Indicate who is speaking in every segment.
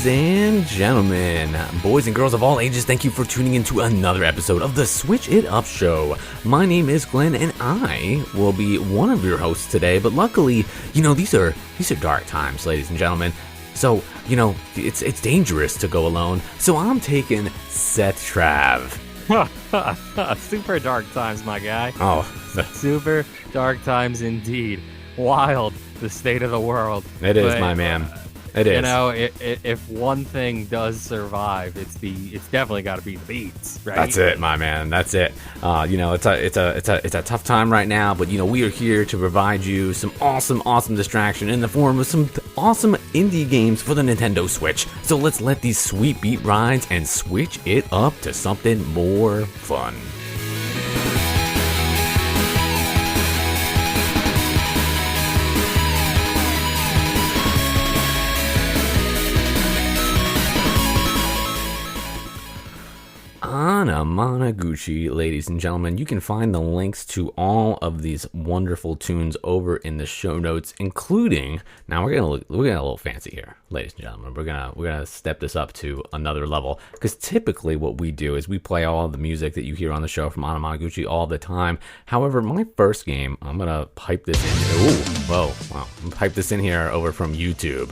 Speaker 1: Ladies and gentlemen, boys and girls of all ages, thank you for tuning in to another episode of the Switch It Up Show. My name is Glenn, and I will be one of your hosts today. But luckily, these are dark times, ladies and gentlemen. So, it's dangerous to go alone. So I'm taking Seth Trav.
Speaker 2: Super dark times, my guy.
Speaker 1: Oh,
Speaker 2: super dark times indeed. Wild, the state of the world.
Speaker 1: It is, my man. It is.
Speaker 2: If one thing does survive, it's definitely got to be the beats, right?
Speaker 1: That's it, my man. That's it. It's a tough time right now, but we are here to provide you some awesome distraction in the form of some awesome indie games for the Nintendo Switch. So let's let these sweet beat rides and switch it up to something more fun. Anamanaguchi, ladies and gentlemen. You can find the links to all of these wonderful tunes over in the show notes, including, now we're getting a little fancy here, ladies and gentlemen. We're gonna step this up to another level, because typically what we do is we play all of the music that you hear on the show from Anamanaguchi all the time. However, my first game, I'm gonna pipe this in. I'm gonna pipe this in here over from YouTube.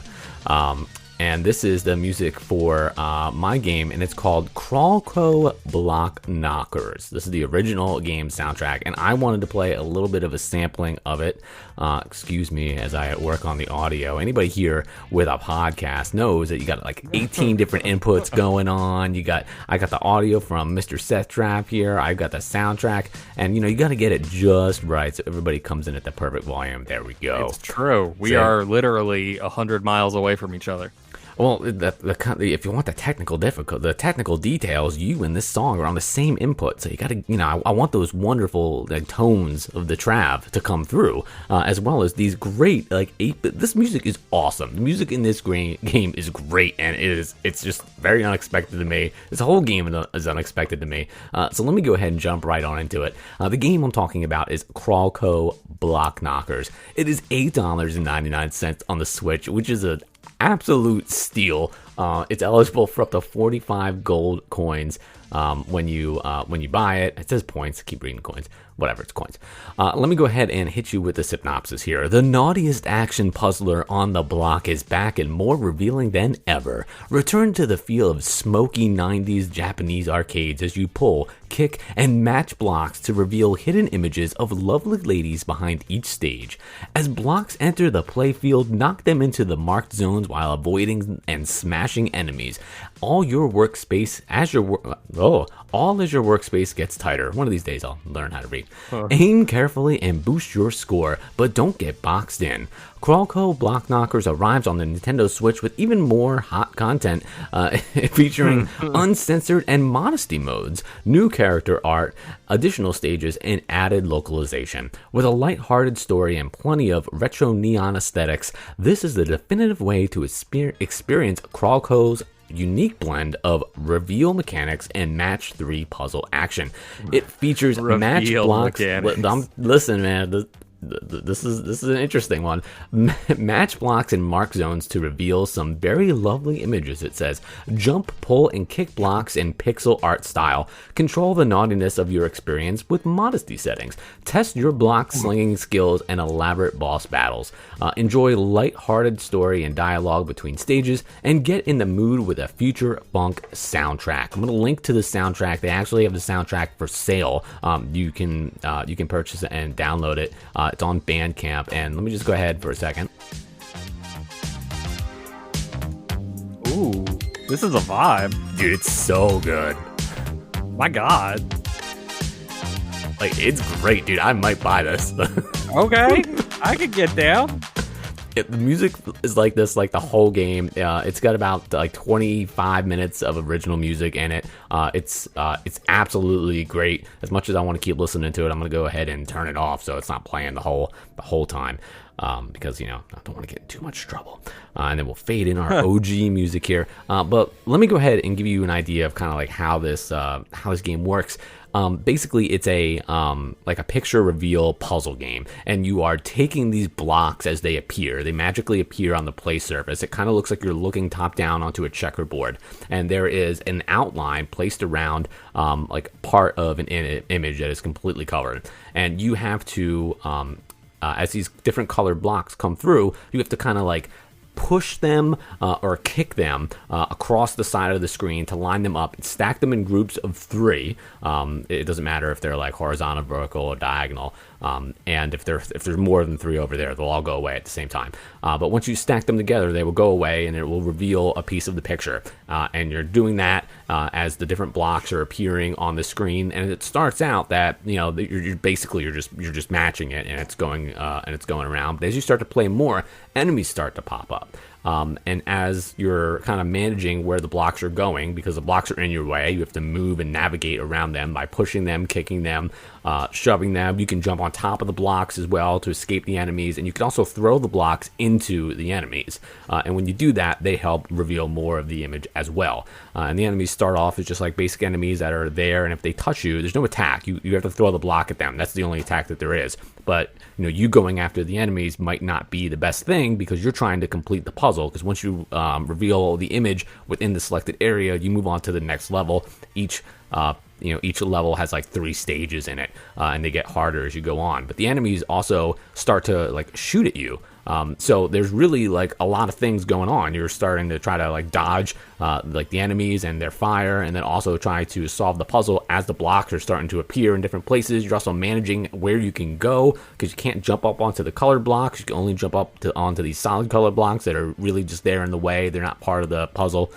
Speaker 1: And this is the music for my game, and it's called Crawlco Block Knockers. This is the original game soundtrack, and I wanted to play a little bit of a sampling of it. Excuse me as I work on the audio. Anybody here with a podcast knows that you got like 18 different inputs going on. I got the audio from Mr. Seth Trav here. I've got the soundtrack, and you got to get it just right so everybody comes in at the perfect volume. There we go.
Speaker 2: It's true. We are literally 100 miles away from each other.
Speaker 1: Well, if you want the technical details, you and this song are on the same input. So you got to, I want those wonderful tones of the Trav to come through, as well as these great 8-bit. This music is awesome. The music in this game is great, and it's just very unexpected to me. This whole game is unexpected to me. So let me go ahead and jump right on into it. The game I'm talking about is Crawlco Block Knockers. It is $8.99 on the Switch, which is an absolute steal. It's eligible for up to 45 gold coins when you buy it. It says points. Keep reading coins. Whatever, it's coins. Let me go ahead and hit you with the synopsis here. The naughtiest action puzzler on the block is back and more revealing than ever. Return to the feel of smoky 90s Japanese arcades as you pull, kick, and match blocks to reveal hidden images of lovely ladies behind each stage. As blocks enter the playfield, knock them into the marked zones while avoiding and smashing enemies. All as your workspace gets tighter. One of these days I'll learn how to read. Aim carefully and boost your score, but don't get boxed in. Crawlco Block Knockers arrives on the Nintendo Switch with even more hot content, featuring uncensored and modesty modes, new character art, additional stages, and added localization. With a lighthearted story and plenty of retro neon aesthetics, this is the definitive way to experience Crawlco's unique blend of reveal mechanics and match 3 puzzle action. It features match blocks. Listen, man, this is an interesting one. Match blocks and mark zones to reveal some very lovely images. It says jump, pull, and kick blocks in pixel art style. Control the naughtiness of your experience with modesty settings. Test your block slinging skills and elaborate boss battles. Enjoy light-hearted story and dialogue between stages, and get in the mood with a future funk soundtrack. I'm going to link to the soundtrack. They actually have the soundtrack for sale. You can purchase it and download it. It's on Bandcamp, and let me just go ahead for a second.
Speaker 2: Ooh, this is a vibe.
Speaker 1: Dude, it's so good.
Speaker 2: My God.
Speaker 1: It's great, dude. I might buy this.
Speaker 2: Okay, I could get down.
Speaker 1: The music is like this, like the whole game. It's got about 25 minutes of original music in it. It's absolutely great. As much as I want to keep listening to it, I'm gonna go ahead and turn it off so it's not playing the whole time. because, I don't want to get in too much trouble. And then we'll fade in our OG music here. But let me go ahead and give you an idea of kind of like how this game works. Basically, it's a like a picture reveal puzzle game, and you are taking these blocks as they appear. They magically appear on the play surface. It kind of looks like you're looking top down onto a checkerboard, and there is an outline placed around like part of an image that is completely colored, and you have to as these different colored blocks come through, you have to kind of like push them or kick them across the side of the screen to line them up, stack them in groups of 3. It doesn't matter if they're like horizontal, vertical, or diagonal. And if there's more than 3 over there, they'll all go away at the same time. But once you stack them together, they will go away, and it will reveal a piece of the picture. And you're doing that as the different blocks are appearing on the screen. And it starts out that you're basically just matching it, and it's going around. But as you start to play more, enemies start to pop up. And as you're kind of managing where the blocks are going, because the blocks are in your way, you have to move and navigate around them by pushing them, kicking them, shoving them. You can jump on top of the blocks as well to escape the enemies, and you can also throw the blocks into the enemies. And when you do that, they help reveal more of the image as well. And the enemies start off as just like basic enemies that are there, and if they touch you, there's no attack. You have to throw the block at them. That's the only attack that there is. But you going after the enemies might not be the best thing, because you're trying to complete the puzzle. Because once you reveal the image within the selected area, you move on to the next level. Each level has like 3 stages in it, and they get harder as you go on. But the enemies also start to like shoot at you. So there's really like a lot of things going on. You're starting to try to like dodge like the enemies and their fire, and then also try to solve the puzzle as the blocks are starting to appear in different places. You're also managing where you can go, because you can't jump up onto the colored blocks. You can only jump up onto these solid colored blocks that are really just there in the way. They're not part of the puzzle.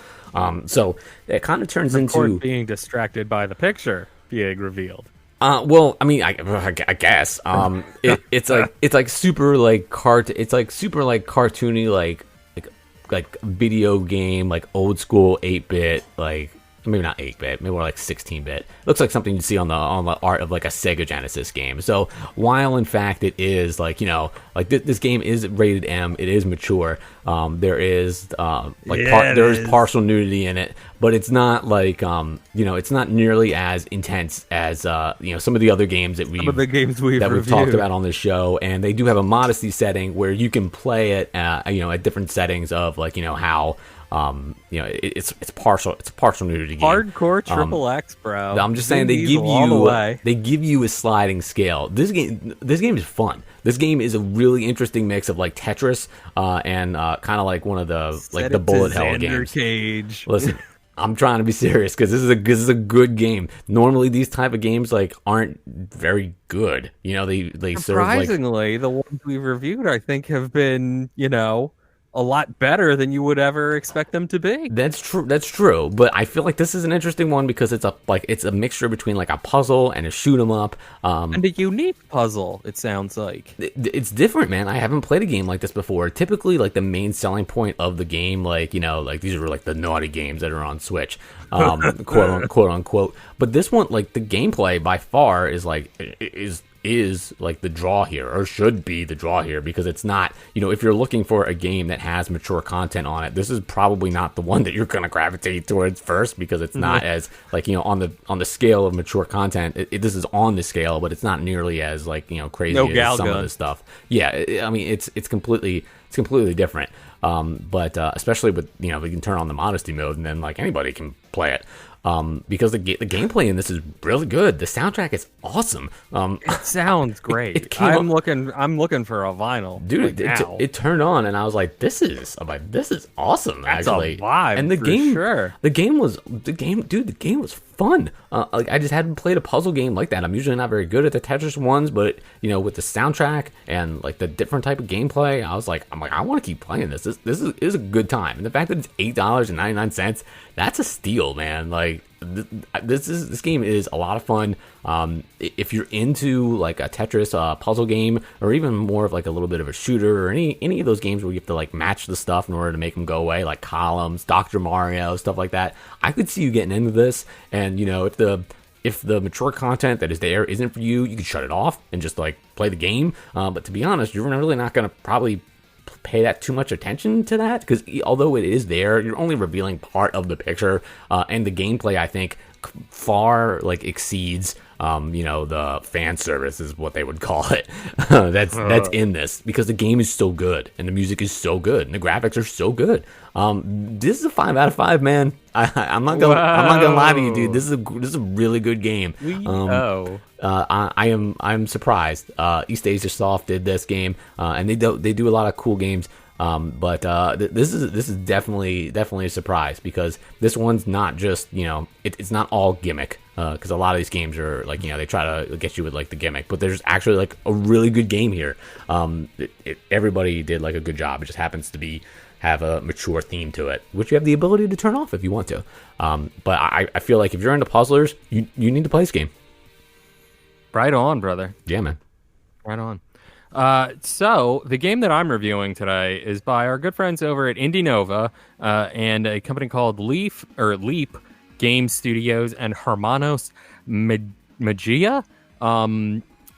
Speaker 1: So it kind of turns into
Speaker 2: being distracted by the picture being revealed.
Speaker 1: Well, I mean, I guess it's like super like super like cartoony, like video game, like old school 8-bit, like maybe not 8-bit, maybe more like 16-bit. Looks like something you see on the art of like a Sega Genesis game. So while in fact it is like like this game is rated M, it is mature. There is there is partial nudity in it, but it's not like it's not nearly as intense as some of the other games that we've talked about on this show. And they do have a modesty setting where you can play it at different settings of like how it's partial nudity game.
Speaker 2: Hardcore triple X, bro.
Speaker 1: I'm just saying they give you a sliding scale. This game is fun. This game is a really interesting mix of like Tetris and kind of like one of the like the bullet hell games.
Speaker 2: Cage.
Speaker 1: Listen, I'm trying to be serious, because this is a good game. Normally these type of games like aren't very good. They
Speaker 2: surprisingly the ones we've reviewed I think have been a lot better than you would ever expect them to be.
Speaker 1: That's true. But I feel like this is an interesting one because it's a mixture between like a puzzle and a shoot 'em up.
Speaker 2: And a unique puzzle, it sounds like.
Speaker 1: It's different, man. I haven't played a game like this before. Typically, like the main selling point of the game, like these are like the naughty games that are on Switch, quote unquote. But this one, like the gameplay by far is like the draw here, or should be the draw here, because it's not, if you're looking for a game that has mature content on it, this is probably not the one that you're going to gravitate towards first, because it's not as like, on the scale of mature content. This is on the scale, but it's not nearly as like, crazy as some of this stuff. Yeah. I mean, it's completely different. But especially with, we can turn on the modesty mode, and then like anybody can play it. Because the gameplay in this is really good. The soundtrack is awesome.
Speaker 2: It sounds great. I'm looking for a vinyl,
Speaker 1: dude. It turned on, and I was like, "This is awesome."
Speaker 2: That's
Speaker 1: actually,
Speaker 2: a vibe.
Speaker 1: And the game was fun. Like I just hadn't played a puzzle game like that. I'm usually not very good at the Tetris ones, but with the soundtrack and like the different type of gameplay, I want to keep playing this. This is a good time, and the fact that it's $8.99, that's a steal, man. Like this game is a lot of fun. If you're into like a Tetris puzzle game, or even more of like a little bit of a shooter, or any of those games where you have to like match the stuff in order to make them go away, like Columns, Dr. Mario, stuff like that, I could see you getting into this. And if if the mature content that is there isn't for you, you can shut it off and just like play the game. But to be honest, you're really not going to probably pay that too much attention to that, because although it is there, you're only revealing part of the picture, and the gameplay, I think, far like exceeds the fan service is what they would call it. that's in this, because the game is so good and the music is so good and the graphics are so good. This is a 5 out of 5, man. I'm not gonna lie to you, dude. This is a really good game. I'm surprised. East Asia Soft did this game, and they do a lot of cool games. But this is definitely a surprise, because this one's not just, it's not all gimmick, because a lot of these games are like, they try to get you with like the gimmick, but there's actually like a really good game here. Everybody did like a good job. It just happens to have a mature theme to it, which you have the ability to turn off if you want to. But I feel like if you're into puzzlers, you need to play this game.
Speaker 2: Right on, brother.
Speaker 1: Yeah, man.
Speaker 2: Right on. So the game that I'm reviewing today is by our good friends over at Indinova, and a company called Leap Game Studios and Hermanos Magia.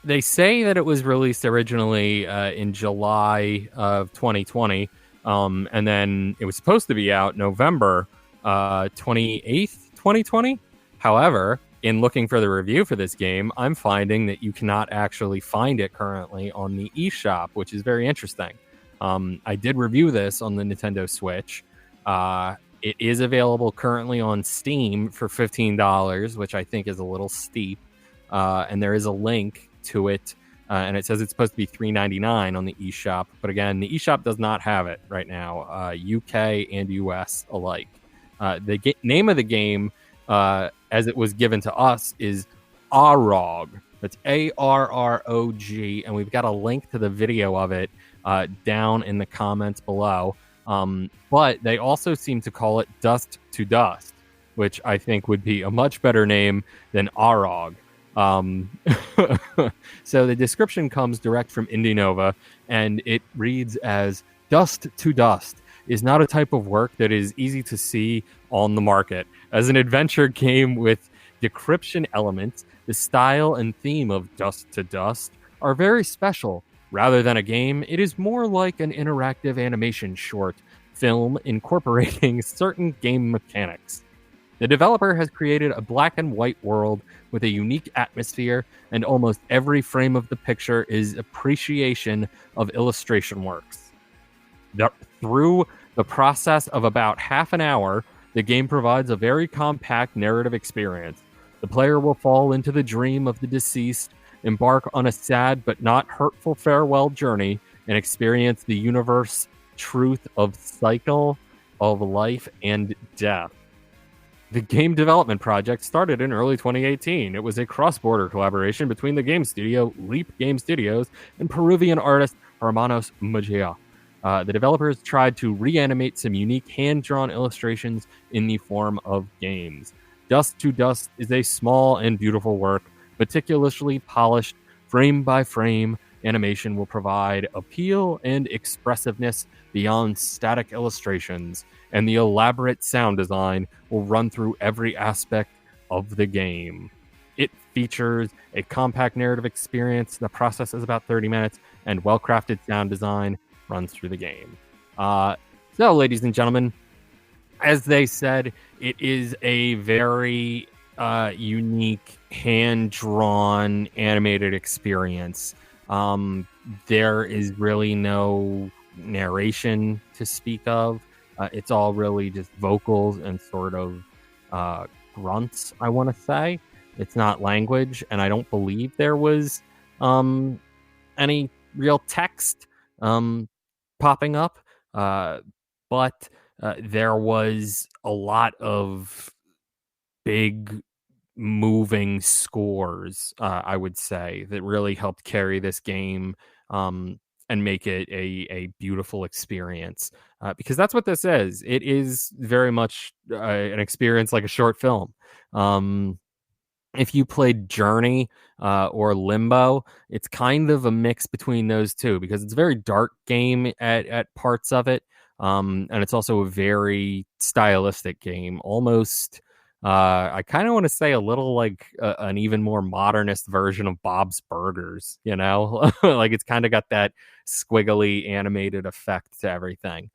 Speaker 2: They say that it was released originally in July of 2020, and then it was supposed to be out November 28th, 2020. However, in looking for the review for this game, I'm finding that you cannot actually find it currently on the eShop, which is very interesting. I did review this on the Nintendo Switch. It is available currently on Steam for $15, which I think is a little steep. And there is a link to it, and it says it's supposed to be $3.99 on the eShop. But again, the eShop does not have it right now, UK and US alike. The name of the game, as it was given to us, is Arrog. That's ARROG, and we've got a link to the video of it down in the comments below. But they also seem to call it Dust to Dust, which I think would be a much better name than Arrog. So the description comes direct from Indinova, and it reads as Dust to Dust is not a type of work that is easy to see on the market. As an adventure game with decryption elements, the style and theme of Dust to Dust are very special. Rather than a game, it is more like an interactive animation short film incorporating certain game mechanics. The developer has created a black and white world with a unique atmosphere, and almost every frame of the picture is appreciation of illustration works. Through the process of about half an hour, the game provides a very compact narrative experience. The player will fall into the dream of the deceased, embark on a sad but not hurtful farewell journey, and experience the universe truth of cycle of life and death. The game development project started in early 2018. It was a cross-border collaboration between the game studio, Leap Game Studios, and Peruvian artist Hermanos Magia. The developers tried to reanimate some unique hand-drawn illustrations in the form of games. Dust to Dust is a small and beautiful work. Meticulously polished, frame-by-frame animation will provide appeal and expressiveness beyond static illustrations, and the elaborate sound design will run through every aspect of the game. It features a compact narrative experience. The process is about 30 minutes, and well-crafted sound design runs through the game. So, ladies and gentlemen, as they said, it is a very unique, hand-drawn, animated experience. There is really no narration to speak of. It's all really just vocals and sort of grunts, I want to say. It's not language, and I don't believe there was any real text popping up, but there was a lot of big moving scores, I would say, that really helped carry this game and make it a beautiful experience, because that's what this is. It is very much an experience like a short film. If you played Journey or Limbo, it's kind of a mix between those two, because it's a very dark game at parts of it, and it's also a very stylistic game, almost I kind of want to say a little like an even more modernist version of Bob's Burgers, you know, like it's kind of got that squiggly animated effect to everything.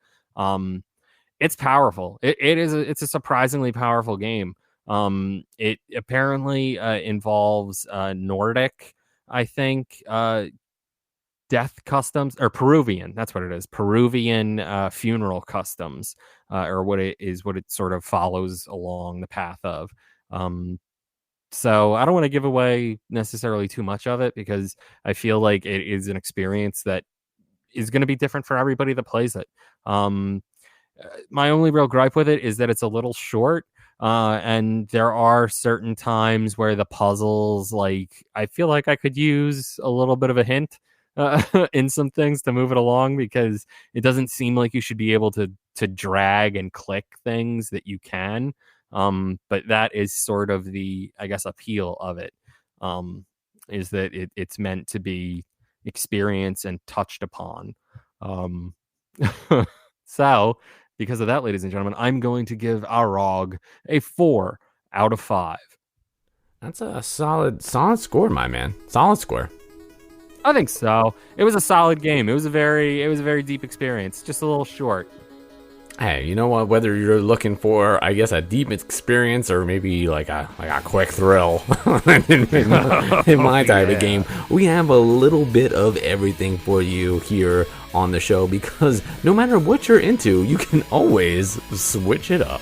Speaker 2: It's powerful. It's a surprisingly powerful game. It apparently involves Nordic, I think, death customs, or Peruvian. That's what it is. Peruvian funeral customs, or what it sort of follows along the path of. So I don't want to give away necessarily too much of it, because I feel like it is an experience that is going to be different for everybody that plays it. My only real gripe with it is that it's a little short. And there are certain times where the puzzles, like, I feel like I could use a little bit of a hint in some things to move it along, because it doesn't seem like you should be able to drag and click things that you can. But that is sort of the, I guess, appeal of it, is that it's meant to be experienced and touched upon. So, because of that, ladies and gentlemen, I'm going to give Arrog a 4 out of 5.
Speaker 1: That's a solid score, my man. Solid score.
Speaker 2: I think so. It was a solid game. It was a very deep experience. Just a little short.
Speaker 1: Hey, you know what? Whether you're looking for, I guess, a deep experience or maybe like a quick thrill in my type of game, we have a little bit of everything for you here on the show, because no matter what you're into, you can always switch it up.